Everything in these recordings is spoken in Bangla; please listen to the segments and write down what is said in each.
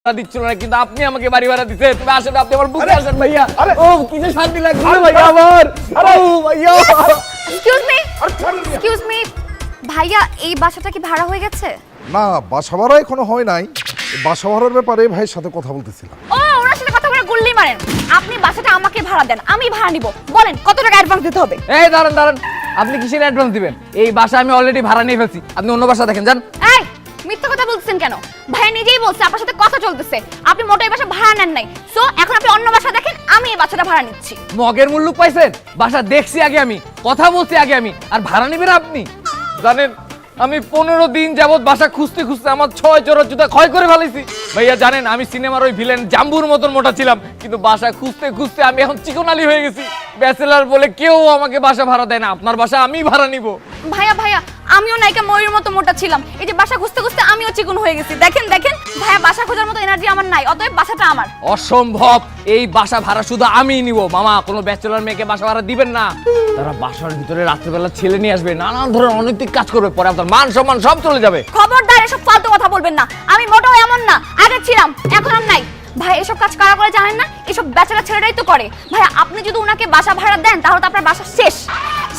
দিচ্ছিল না, কিন্তু আপনি আমাকে বাড়ি ভাড়া দিতে। তুমি আসেন, আপনি আমার বুকে আসেন ভাইয়া। ও কি যে শান্তি লাগছে ভাইয়া আমার। ও ভাইয়া, এক্সকিউজ মি ভাইয়া, এই বাসাটা কি ভাড়া হয়ে গেছে? না, বাসা ভাড়া এখনো হয় নাই। বাসা ভাড়ার ব্যাপারে ভাইয়ের সাথে কথা বলতেছিলাম। ও, ওনার সাথে কথা বলে গুল্লি মারেন। আপনি বাসাটা আমাকে ভাড়া দেন, আমি ভাড়া নিব। বলেন কত টাকা অ্যাডভান্স দিতে হবে? এই দাঁড়ান দাঁড়ান, আপনি কিসের অ্যাডভান্স দিবেন? এই বাসা আমি অলরেডি ভাড়া নিয়ে ফেলছি, আপনি অন্য বাসা দেখেন যান। এই মিথ্যা কথা বলছেন কেন? ভাইয়া নিজেই বলছে আপনার সাথে কথা চলতেছে, আপনি মোটেই এই বাসা ভাড়া নেন নাই। সো এখন আপনি অন্য বাসা দেখেন, আমি এই বাসাটা ভাড়া নিচ্ছি। মগের মূল্য পাইছেন? বাসা দেখছি আগে আমি, কথা বলছি আগে আমি, আর ভাড়া নেবেন আপনি? জানেন আমি 15 দিন যাবত বাসা খুঁজতে খুঁজতে আমার 6 জোড়া জুতা ক্ষয় করে ফেলেছি ভাইয়া। জানেন আমি সিনেমার ওই ভিলেন জাম্বুর মতন মোটা ছিলাম, কিন্তু বাসা খুঁজতে খুঁজতে আমি এখন চিকনালি হয়ে গেছি। ব্যাচেলার বলে কেউ আমাকে বাসা ভাড়া দেয় না, আপনার বাসা আমি ভাড়া নিব। ভাইয়া ভাইয়া, আমিও নায়িকা ময়ূরের মতো মোটা ছিলাম, এই যে বাসা খুঁজতে খুঁজতে আমিও চিকন হয়ে গেছি। দেখেন দেখেন ভাইয়া, বাসা খোঁজার মতো এনার্জি আমার নাই, অতএব বাসাটা আমার। অসম্ভব, এই বাসা ভাড়া শুধু আমিই নিব মামা। কোনো ব্যাচেলার মেয়েকে বাসা ভাড়া দিবেন না। তারা বাসার ভিতরে রাত্রেবেলা ছেলে নিয়ে আসবে, নানান ধরনের অনৈতিক কাজ করবে, পরে আপনার মান সম্মান সব চলে যাবে। খবরদার এসব ফালতু কথা বলবেন না, আমি মোটেও এমন না। আগে ছিলাম, এখন আর নাই। ভাই এসব কাজ কারা করে জানেন না? এসব ব্যাচেলার ছেলেরাই তো করে। ভাইয়া আপনি যদি উনাকে বাসা ভাড়া দেন তাহলে তো আপনার বাসা শেষ।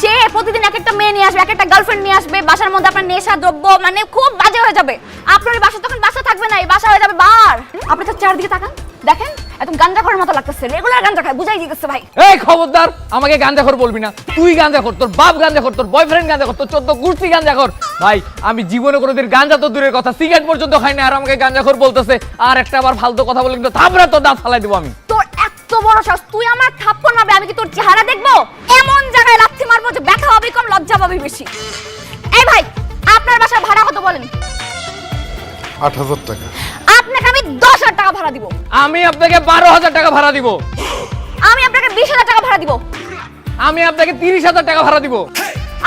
সে প্রতিদিন এক একটা মেয়ে নিয়ে আসবে, এক একটা গার্লফ্রেন্ড নিয়ে আসবে, বাসার মধ্যে আপনার নেশা দ্রব্য, মানে খুব বাজে হয়ে যাবে। আপনার এই বাসা তখন বাসা থাকবে না, এই বাসা হয়ে যাবে বার। আপনি তো চারদিকে তাকান, দেখেন একদম গাঁজাখোরের মতো লাগতেছে, রেগুলার গাঁজা খায়, বুঝাই দিতেছে ভাই। এই খবরদার, আমাকে গাঁজাখোর বলবি না। তুই গাঁজাখোর, তোর বাপ গাঁজাখোর, তোর বয়ফ্রেন্ড গাঁজাখোর, তোর 14 গুষ্টি গাঁজাখোর। ভাই আমি জীবনে কোনোদিন গাঁজা তো দূরের কথা, সিগারেট পর্যন্ত খাই না, আর আমাকে গাঁজাখোর বলতেছে। আর একটা আবার ফালতু কথা বলে কিন্তু থাপড়া তোর দাঁত ফালাই দেবো আমি। তোর এত বড় সাহস, তুই আমার থাপ্পড় মারবে, আমি কি তোর চেহারা দেখবো? এমন জায়গায় লাথি মারবো যে ব্যথা হবে কম, লজ্জা পাবি বেশি। এই ভাই, আপনার বাসা ভাড়া কত বলেন? 8,000 টাকা। আপনাকে আমি 10,000 টাকা ভাড়া দিব। আমি আপনাকে 12,000 টাকা ভাড়া দিব। আমি আপনাকে 20,000 টাকা ভাড়া দিব। আমি আপনাকে 30,000 টাকা ভাড়া দিব।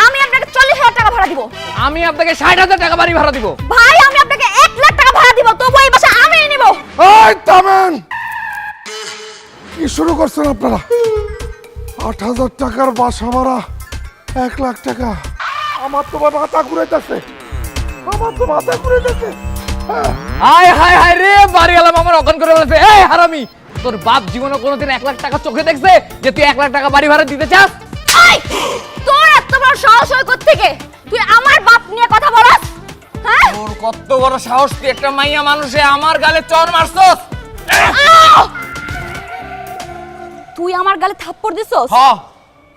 আমি আপনাকে 40,000 টাকা ভাড়া দিব। আমি আপনাকে 60,000 টাকা বাড়ি ভাড়া দিব। ভাই আমি আপনাকে 1,00,000 টাকা ভাড়া দিব, তবু এই বাসা আমিই নিব। এই থামেন, কি শুরু করছেন আপনারা? 8,000 টাকার বাসা ভাড়া, 1,00,000 টাকা। আমার তো মাথা ঘুরাইতেছে, আমার তো মাথা ঘুরাইতেছে। হায় হায় হায় রে, বাড়ি এলাম আমার অজ্ঞান করে বলেছে। এই হারামি, তোর বাপ জীবনে কোনোদিন 1,00,000 টাকা চোখে দেখছে যে তুই 1,00,000 টাকা বাড়ি ভাড়া দিতে চাস? এই, তোর এত বড় সাহস হয় কোত্থেকে? তুই আমার বাপ নিয়ে কথা বলছ? হ্যাঁ? তোর কত বড় সাহস, তুই একটা মাইয়া মানুষে আমার গালে চড় মারছস। তুই আমার গালে থাপ্পড় দিছস? হ্যাঁ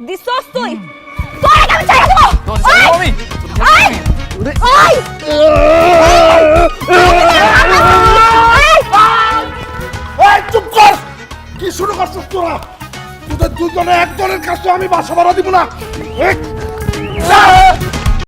দিছস তুই? তোর আমি ছাড়া দেব। তোর ছেলে আমি। এই! এই! এই চুপ কর! কি শুরু করছিস তোরা? তোদের দুজনে এক দলের কাছে আমি বাসা ভাড়া দিব না। এই!